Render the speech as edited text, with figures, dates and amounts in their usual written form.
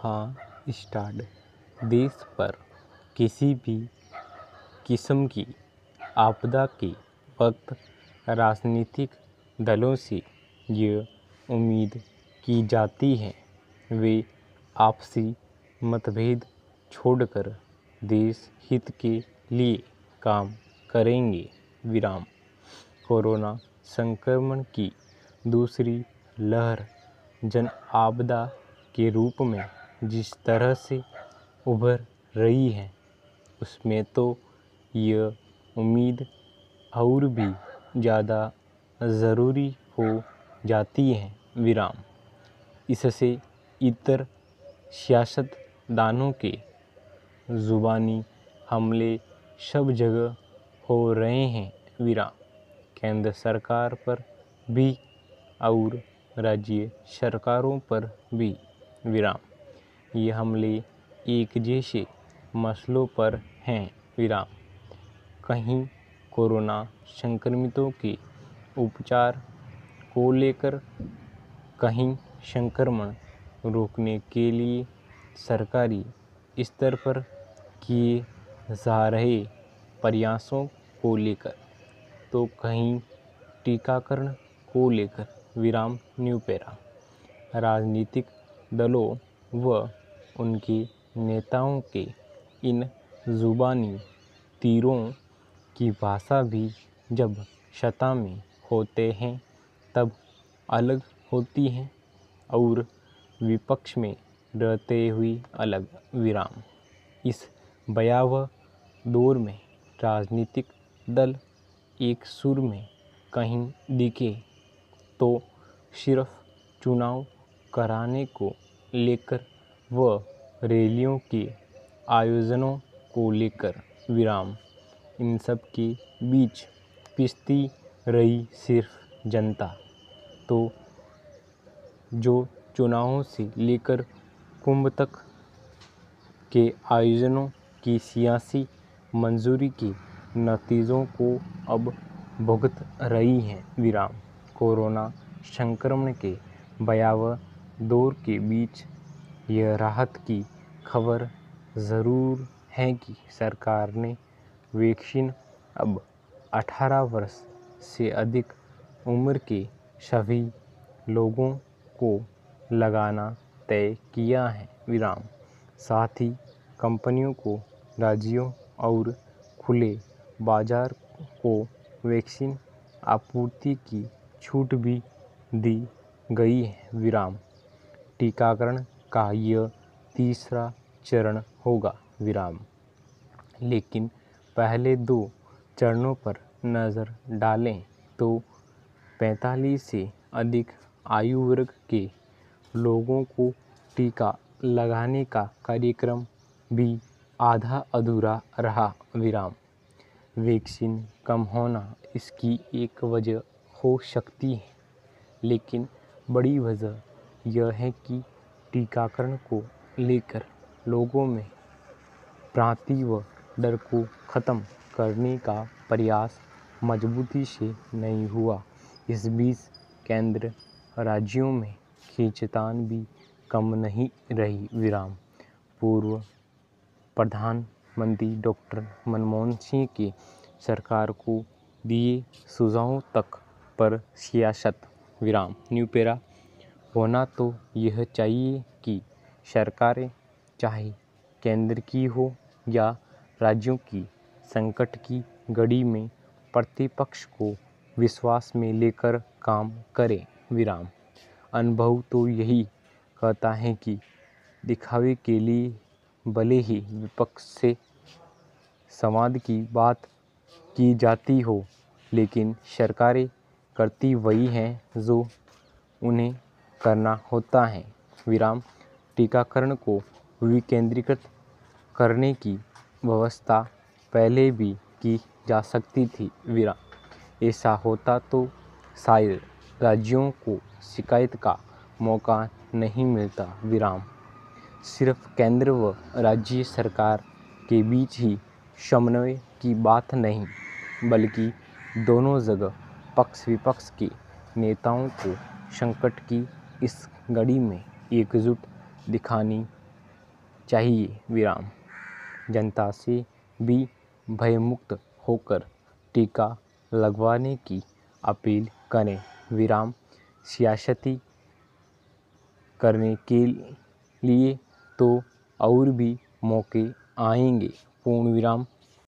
हाँ स्टार्ट देश पर किसी भी किस्म की आपदा के वक्त राजनीतिक दलों से ये उम्मीद की जाती है वे आपसी मतभेद छोड़कर देश हित के लिए काम करेंगे। कोरोना संक्रमण की दूसरी लहर जन आपदा के रूप में जिस तरह से उभर रही है उसमें तो यह उम्मीद और भी ज़्यादा ज़रूरी हो जाती है। इससे इतर सियासतदानों के ज़ुबानी हमले सब जगह हो रहे हैं। केंद्र सरकार पर भी और राज्य सरकारों पर भी। ये हमले एक जैसे मसलों पर हैं। कहीं कोरोना संक्रमितों के उपचार को लेकर, कहीं संक्रमण रोकने के लिए सरकारी स्तर पर किए जा रहे प्रयासों को लेकर, तो कहीं टीकाकरण को लेकर। राजनीतिक दलों व उनके नेताओं के इन ज़ुबानी तीरों की भाषा भी जब सत्ता में होते हैं तब अलग होती है और विपक्ष में रहते हुए अलग। इस भयावह दौर में राजनीतिक दल एक सुर में कहीं दिखे तो सिर्फ चुनाव कराने को लेकर व रैलियों के आयोजनों को लेकर। इन सब के बीच पिसती रही सिर्फ जनता, तो जो चुनावों से लेकर कुंभ तक के आयोजनों की सियासी मंजूरी के नतीजों को अब भुगत रही है। कोरोना संक्रमण के भयावह दौर के बीच यह राहत की खबर ज़रूर है कि सरकार ने वैक्सीन अब 18 वर्ष से अधिक उम्र के सभी लोगों को लगाना तय किया है। साथ ही कंपनियों को राज्यों और खुले बाजार को वैक्सीन आपूर्ति की छूट भी दी गई है। टीकाकरण का यह तीसरा चरण होगा। लेकिन पहले दो चरणों पर नज़र डालें तो 45 से अधिक आयु वर्ग के लोगों को टीका लगाने का कार्यक्रम भी आधा अधूरा रहा। वैक्सीन कम होना इसकी एक वजह हो सकती है, लेकिन बड़ी वजह यह है कि टीकाकरण को लेकर लोगों में भ्रांति व डर को ख़त्म करने का प्रयास मजबूती से नहीं हुआ। इस बीच केंद्र राज्यों में खींचतान भी कम नहीं रही। पूर्व प्रधानमंत्री डॉक्टर मनमोहन सिंह के सरकार को दिए सुझावों तक पर सियासत। होना तो यह चाहिए कि सरकारें चाहे केंद्र की हो या राज्यों की, संकट की घड़ी में प्रतिपक्ष को विश्वास में लेकर काम करें। अनुभव तो यही कहता है कि दिखावे के लिए भले ही विपक्ष से संवाद की बात की जाती हो, लेकिन सरकारें करती वही हैं जो उन्हें करना होता है। टीकाकरण को विकेंद्रीकृत करने की व्यवस्था पहले भी की जा सकती थी। ऐसा होता तो शायद राज्यों को शिकायत का मौका नहीं मिलता। सिर्फ केंद्र व राज्य सरकार के बीच ही समन्वय की बात नहीं, बल्कि दोनों जगह पक्ष विपक्ष के नेताओं को संकट की इस घड़ी में एकजुट दिखानी चाहिए विराम। जनता से भी भयमुक्त होकर टीका लगवाने की अपील करें विराम। सियासती करने के लिए तो और भी मौके आएंगे पूर्ण विराम।